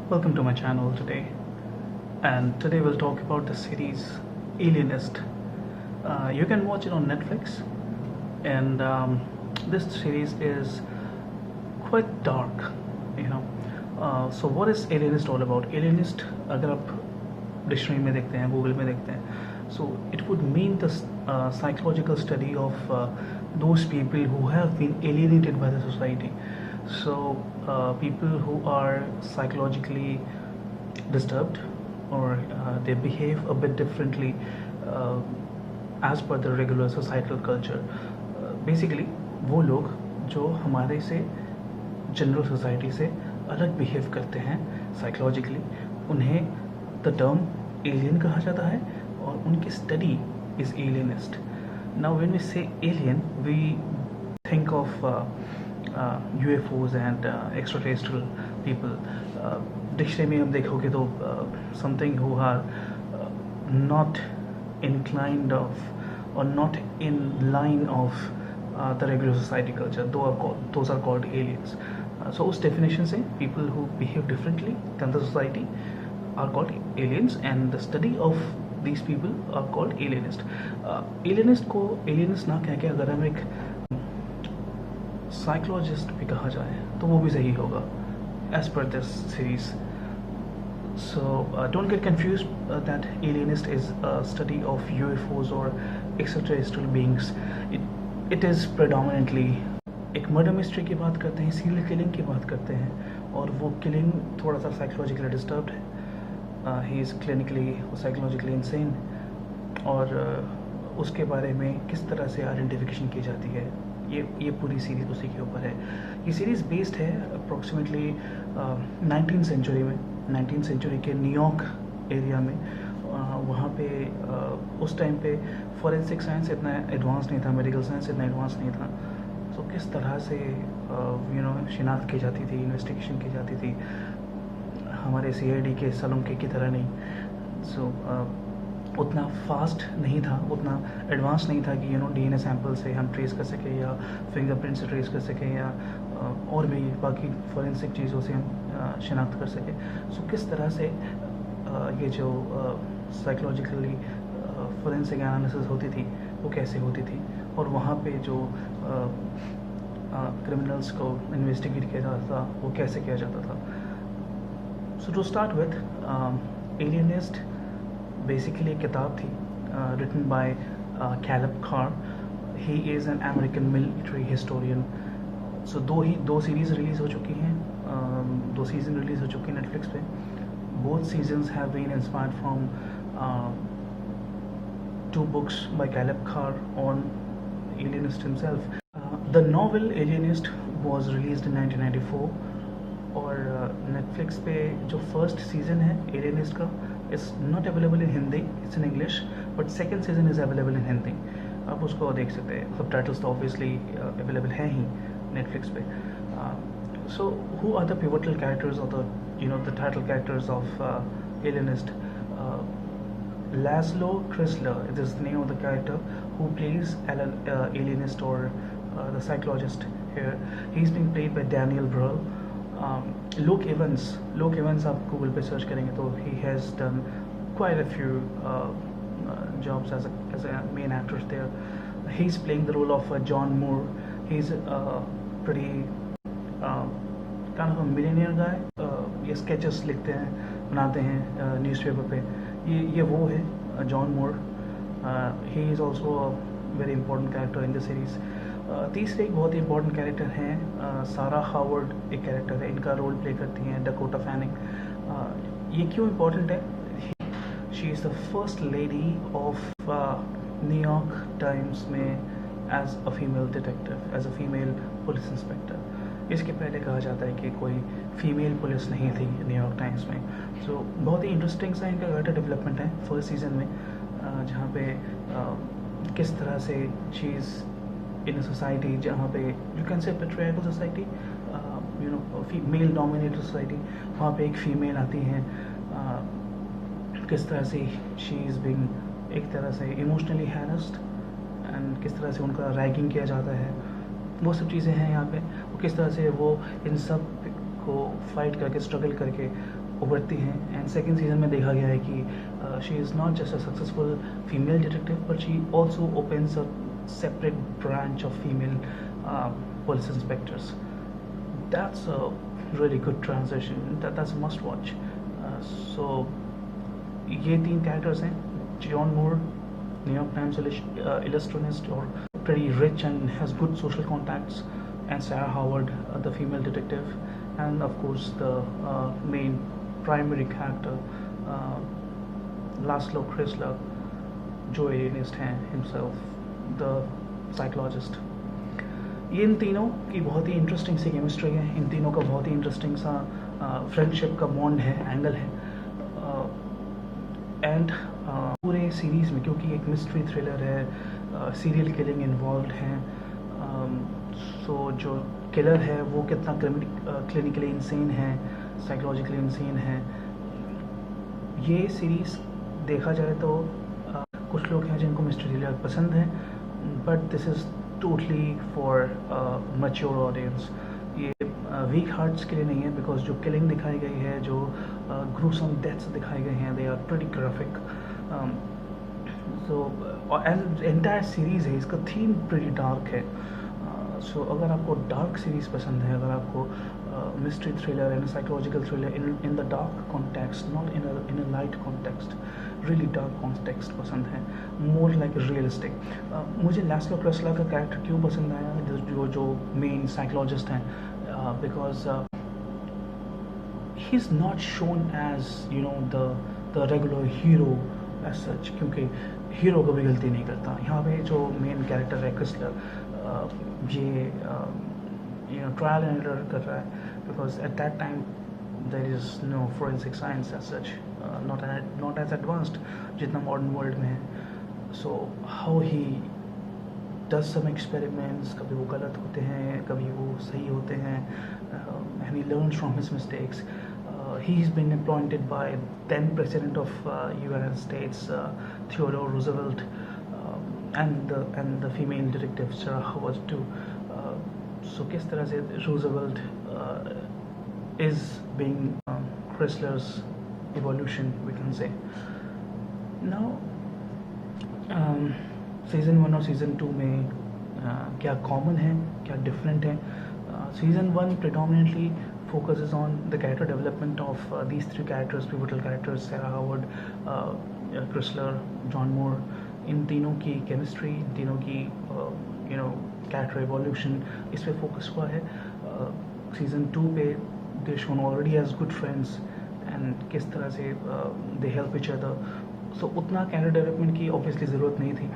Welcome to my channel today, and today we'll talk about the series Alienist. You can watch it on Netflix, and this series is quite dark, you know. So what is Alienist all about? Alienist, अगर आप dictionary में देखते हैं, Google में देखते हैं, so it would mean the psychological study of those people who have been alienated by the society. So people who are psychologically disturbed, or they behave a bit differently uh, as per the regular societal culture. Basically वो लोग जो हमारे से general society से अलग behave करते हैं psychologically, उन्हें द टर्म एलियन कहा जाता है, और उनकी study is alienist. Now when we say alien, we think of UFOs and extraterrestrial people. Dictionary में हम देखोगे तो something who are not inclined of or not in line of the regular society culture, those are called aliens. So उस definition से people who behave differently than the society are called aliens, and the study of these people are called alienist. Alienist को alienist ना कह के अगर हम एक psychologist भी कहा जाए तो वो भी सही होगा as per this series. So don't get confused that alienist is a study of UFOs or extraterrestrial beings. It is predominantly एक मर्डर मिस्ट्री की बात करते हैं, सीरियल किलिंग की बात करते हैं, और वो किलिंग थोड़ा सा साइकोलॉजिकली डिस्टर्ब्ड है. He is clinically psychologically insane, और उसके बारे में किस तरह से आइडेंटिफिकेशन की जाती है, ये पूरी सीरीज़ उसी के ऊपर है. ये सीरीज़ बेस्ड है अप्रोक्सीमेटली 19th सेंचुरी में, 19th सेंचुरी के न्यूयॉर्क एरिया में. वहाँ पे उस टाइम पे फॉरेंसिक साइंस इतना एडवांस नहीं था, मेडिकल साइंस इतना एडवांस नहीं था. तो किस तरह से शिनाख्त की जाती थी, इन्वेस्टिगेशन की जाती थी, हमारे CID के सलोंके की तरह नहीं. सो उतना फास्ट नहीं था, उतना एडवांस नहीं था कि DNA सैंपल से हम ट्रेस कर सकें, या फिंगरप्रिंट से ट्रेस कर सकें, या और भी बाकी फॉरेंसिक चीज़ों से हम शिनाख्त कर सकें. सो किस तरह से ये जो साइकोलॉजिकली फॉरेंसिक एनालिसिस होती थी वो कैसे होती थी, और वहाँ पे जो क्रिमिनल्स को इन्वेस्टिगेट किया जाता था वो कैसे किया जाता था. So to start with alienist, basically एक किताब थी written by Caleb Carr. He is an American military historian. So दो सीरीज़ रिलीज़ हो चुकी हैं, 2 सीज़न रिलीज़ हो चुके हैं नेटफ्लिक्स पे. Both seasons have been inspired from 2 books by Caleb Carr on Alienist himself. The novel Alienist was released in 1994, और Netflix पे जो फर्स्ट सीज़न है एलियनिस्ट का is not available in Hindi, it's in English, but second season is available in Hindi. आप उसको देख सकते हैं. सब टाइटल्स तो ऑब्वियसली अवेलेबल हैं ही नेटफ्लिक्स पे. So who are the pivotal characters of the title characters of alienist? Laszlo Chrysler is the name of the character who plays alienist, or the psychologist here. He's being played by Daniel Bruhl. Luke Evans आप Google पे search करेंगे तो he has done quite a few jobs as a main actor there. He's playing the role of John Moore. He's pretty kind of a millionaire guy. ये sketches लिखते हैं, बनाते हैं newspaper पे. ये वो है John Moore. He is also a very important character in the series. तीसरे एक बहुत ही इंपॉर्टेंट कैरेक्टर हैं सारा हावर्ड. एक कैरेक्टर है, इनका रोल प्ले करती हैं डकोटा फैनिंग. ये क्यों इम्पॉर्टेंट है? She is the first lady of New York Times में as a female detective, as a female police inspector. इसके पहले कहा जाता है कि कोई फीमेल पुलिस नहीं थी न्यूयॉर्क टाइम्स में. सो बहुत ही इंटरेस्टिंग सा इनका कैरेक्टर डेवलपमेंट है फर्स्ट सीज़न में, जहाँ पे किस तरह से she is in a society जहाँ पे you can say patriarchal society, male dominated society. वहाँ पे एक फ़ीमेल आती हैं, किस तरह से शी इज़ बीइंग एक तरह से इमोशनली हैरेस्ड, एंड किस तरह से उनका रैगिंग किया जाता है. वो सब चीज़ें हैं यहाँ पे. वो किस तरह से वो इन सब को फाइट करके, स्ट्रगल करके उभरती हैं। एंड सेकेंड सीजन में देखा गया है कि she is not just a successful female detective but she also opens a separate branch of female police inspectors. That's a really good transition. That's a must watch. So ये तीन characters हैं, John मूर, New York times illustrationist और pretty rich and has good social contacts, and Sarah Howard, the female detective, and of course the main primary character, Laszlo Chrysler, जो alienist हैं himself, the psychologist. ये इन तीनों की बहुत ही interesting C chemistry है, इन तीनों का बहुत ही इंटरेस्टिंग सा फ्रेंडशिप का बॉन्ड है, एंगल है। एंड पूरे सीरीज़ में क्योंकि एक मिस्ट्री थ्रिलर है, सीरियल किलिंग इन्वॉल्व है, सो जो किलर है वो कितना क्लिनिकली इंसेन है, साइकोलॉजिकली इंसेन है। ये सीरीज़ देखा जाए तो कुछ लोग हैं जिनको मिस्ट्री थ्रिलर पसंद है, but this is totally for mature audience. ये वीक हार्ट्स के लिए नहीं है, बिकॉज जो किलिंग दिखाई गई है, जो ग्रूसम डेथ्स दिखाए गए हैं, they are pretty graphic. So and entire series है, इसका थीम प्रीटी डार्क है। सो अगर आपको डार्क सीरीज़ पसंद है, अगर आपको mystery thriller and psychological thriller in the dark context, not in a light context, really dark context पसंद है, मोर लाइक रियलिस्टिक। मुझे लैस्लो क्रिस्लर का कैरेक्टर क्यों पसंद आया, जो मेन साइकोलॉजिस्ट हैं, because he is not shown as the regular hero as such, क्योंकि हीरो कभी गलती नहीं करता। यहाँ पे जो मेन कैरेक्टर है क्रिस्लर, ये ट्रायल एंड एरर कर रहा है, because at that time there is no forensic science as such, not as advanced जितना मॉडर्न वर्ल्ड में है। So how he does some experiments, कभी वो गलत होते हैं, कभी वो सही होते हैं, and he learns from his mistakes. He's been appointed by then President of United States, Theodore Roosevelt, and the female detective Sarah Howard too. So किस तरह से Roosevelt is being Chrysler's evolution, we can say. Now season 1 और season 2 में क्या common है, क्या different है? Season 1 predominantly focuses on the character development of these three characters, pivotal characters, Sarah Howard, Chrysler, John Moore. इन तीनों की chemistry, इन तीनों की कैरेक्टर एवोल्यूशन, इस पे फोकस हुआ है। सीज़न 2 पे they shown already as good friends and किस तरह से they help each other. So उतना कैरेक्टर डेवलपमेंट की ऑब्वियसली ज़रूरत नहीं थी।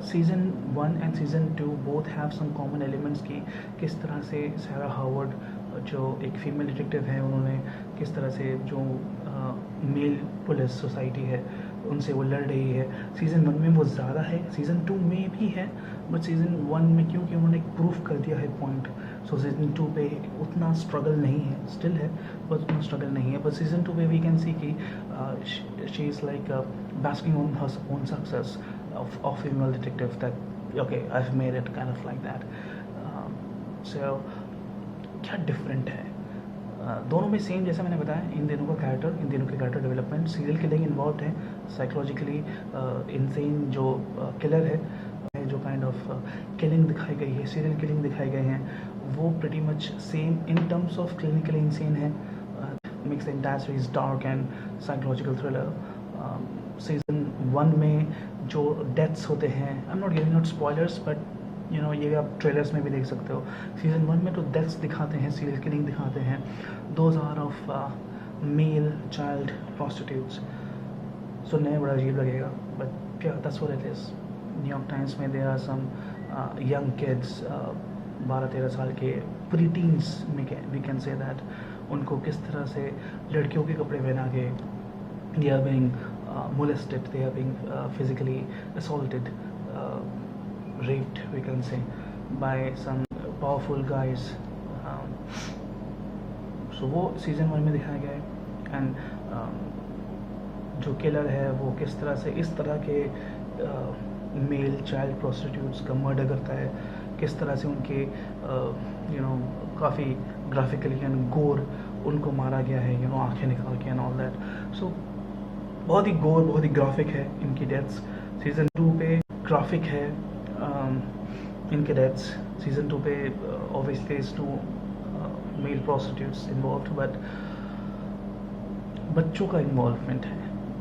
Season 1 and season 2 both have some common elements की, किस तरह से सारा हावर्ड जो एक फीमेल डिटेक्टिव है, उन्होंने किस तरह से जो मेल पुलिस सोसाइटी है उनसे वो लड़ रही है। सीज़न 1 में वो ज़्यादा है, सीज़न 2 में भी है, बट सीज़न 1 में क्योंकि उन्होंने एक प्रूफ कर दिया है पॉइंट, सो सीज़न 2 पे उतना स्ट्रगल नहीं है, स्टिल है बट उतना स्ट्रगल नहीं है। बट सीज़न 2 पे वी कैन सी कि she is like basking on her own success of female detective, that okay, I've made it, kind of like that. So क्या डिफरेंट है? दोनों में सेम, जैसा मैंने बताया, इन दोनों का कैरेक्टर, इन दोनों के character development, serial killing involve है, साइकोलॉजिकली इंसेन जो किलर है, जो काइंड ऑफ किलिंग दिखाई गई है, सीरियल किलिंग दिखाई गए हैं, वो pretty much same in terms of clinically insane है। Makes the entire series dark and psychological thriller. Season 1 में जो डेथ्स होते हैं, I am not giving out spoilers, but ये आप ट्रेलर्स में भी देख सकते हो। सीज़न 1 में तो डेथ्स दिखाते हैं, सीरियल किलिंग दिखाते हैं, those are of male child prostitutes. सुनने में बड़ा अजीब लगेगा, बट क्या that's what it is. New York Times में there are some young kids, 12-13 साल के प्री टीन्स में, वी कैन से दैट, उनको किस तरह से लड़कियों के कपड़े पहना के they are being molested, they are being physically assaulted, raped, we can say, by some powerful guys. So वो सीज़न 1 में दिखाया गया है। एंड जो किलर है वो किस तरह से इस तरह के मेल चाइल्ड प्रोस्टिट्यूट्स का मर्डर करता है, किस तरह से उनके काफ़ी ग्राफिकली एंड गोर उनको मारा गया है, आंखें निकाल के एंड ऑल दैट. सो बहुत ही गोर, बहुत ही ग्राफिक है इनकी डेथ्स. सीज़न 2 पे ग्राफिक है इनके डेथ्स. सीज़न 2 पे obviously is 2 male prostitutes involve, but बच्चों का इन्वॉल्वमेंट है.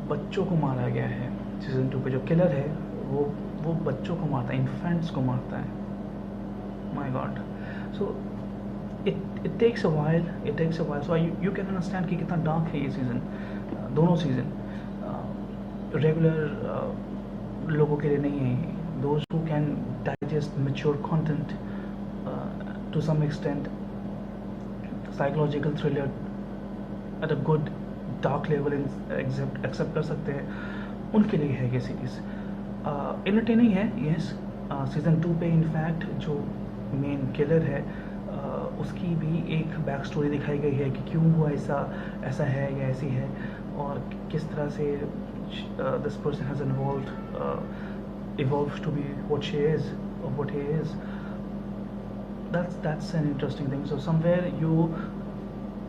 बच्चों को मारा गया है. सीज़न 2 पे जो किलर है वो बच्चों को मारता है, इन्फेंट्स को मारता है. My God. So it takes a while. So you can understand कि कितना डार्क है ये सीज़न. दोनों सीज़न रेगुलर लोगों के लिए नहीं है. Those who can digest mature content to some extent, psychological thriller at a good dark level accept कर सकते हैं, उनके लिए है ये सीरीज़. एंटरटेनिंग है, यस. सीज़न 2 पे इनफैक्ट जो मेन किलर है उसकी भी एक बैक स्टोरी दिखाई गई है कि क्यों वो ऐसा है या ऐसी है, और किस तरह से this person has evolved to be what she is or what he is. That's an interesting thing. So somewhere you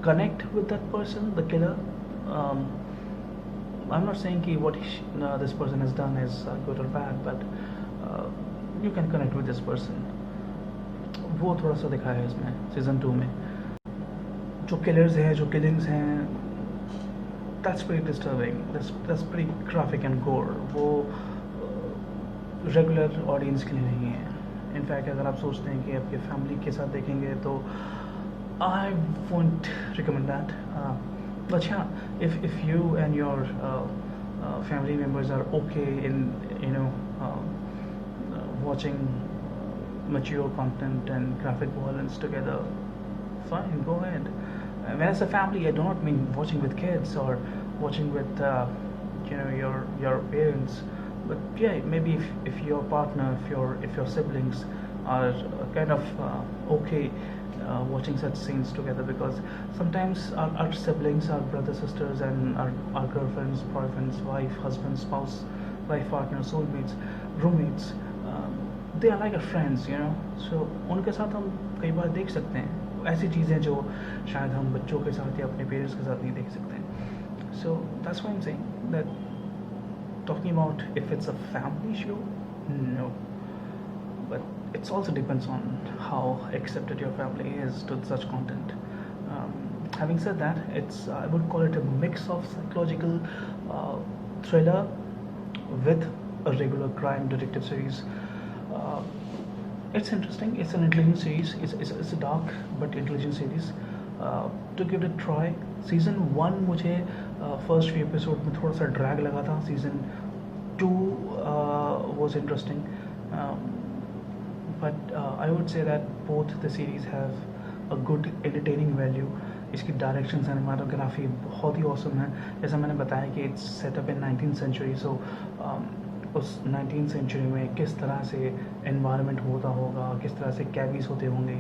connect with that person, the killer. I'm not saying कि what this person has done is good or bad, but you can connect with this person. वो थोड़ा सा दिखाया है इसमें season 2 में. जो killers हैं, जो किलिंग्स हैं, that's pretty disturbing. That's pretty graphic and gore. वो रेगुलर ऑडियंस के लिए नहीं है. इनफैक्ट अगर आप सोचते हैं कि आपके फैमिली के साथ देखेंगे तो I won't recommend that. But हाँ, if you and your family members are okay in watching mature content and graphic violence together, fine, go ahead. When I say family, I do not mean watching with kids or watching with your parents. But yeah, maybe if your partner, if your siblings are kind of okay watching such scenes together, because sometimes our siblings, our brothers, sisters, and our girlfriends, boyfriends, wife, husband, spouse, life partner, soulmates, roommates, they are like our friends, so उनके साथ हम कई बार देख सकते हैं ऐसी चीज़ें जो शायद हम बच्चों के साथ या अपने पेरेंट्स के साथ नहीं देख सकते हैं. So that's why I'm saying that talking about if it's a family show, no, but it also depends on how accepted your family is to such content. Having said that, I would call it a mix of psychological thriller with a regular crime detective series. It's interesting. It's an intelligent series. It's a dark but intelligent series. To give it a try. Season 1 मुझे first few episode में थोड़ा सा drag लगा था. Season 2 was interesting, but I would say that both the series have a good entertaining value. इसकी direction, cinematography बहुत ही awesome है. जैसा मैंने बताया कि it's setup in 19th century. सो उस 19th century में किस तरह से एनवायरनमेंट होता होगा, किस तरह से कैबीज होते होंगे,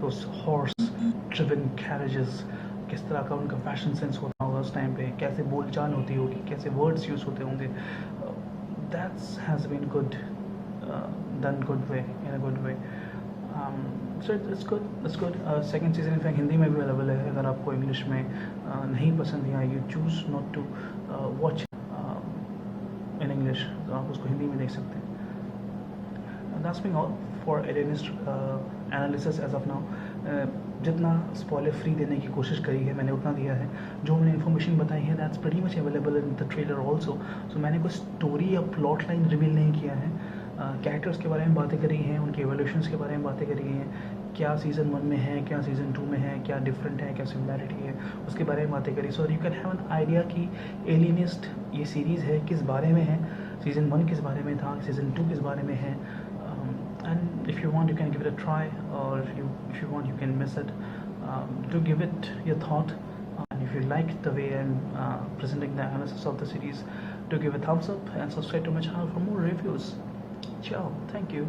those horse driven carriages, किस तरह का उनका फैशन सेंस होता होगा उस टाइम पे, कैसे बोलचाल होती होगी, कैसे वर्ड्स यूज़ होते होंगे. That's has been good, done good way, in a good way. So it's good. Second season in fact Hindi में भी अवेलेबल है. अगर आपको इंग्लिश में नहीं पसंद या you choose not to watch in English, तो आप उसको हिंदी में देख सकते हैं. That's being all for alienist analysis as of now. जितना स्पॉइलर फ्री देने की कोशिश करी है मैंने उतना दिया है. जो मैंने इन्फॉर्मेशन बताई है that's pretty much available in the trailer also. So मैंने कोई स्टोरी या प्लॉट लाइन रिवील नहीं किया है. कैरेक्टर्स के बारे में बातें करी हैं, उनके एवोल्यूशंस के बारे में बातें करी हैं, क्या सीज़न 1 में है, क्या सीज़न 2 में है, क्या डिफरेंट है, क्या सिमिलैरिटी है, उसके बारे में बातें करी. सो you can have an idea कि एलियनिस्ट ये सीरीज़ है किस बारे में है. सीज़न 1 किस बारे में था, सीज़न 2 किस बारे में है. And if you want, you can give it a try, or if you want, you can miss it. Do give it your thought. And if you like the way I'm presenting the analysis of the series, do give a thumbs up and subscribe to my channel for more reviews. Ciao. Thank you.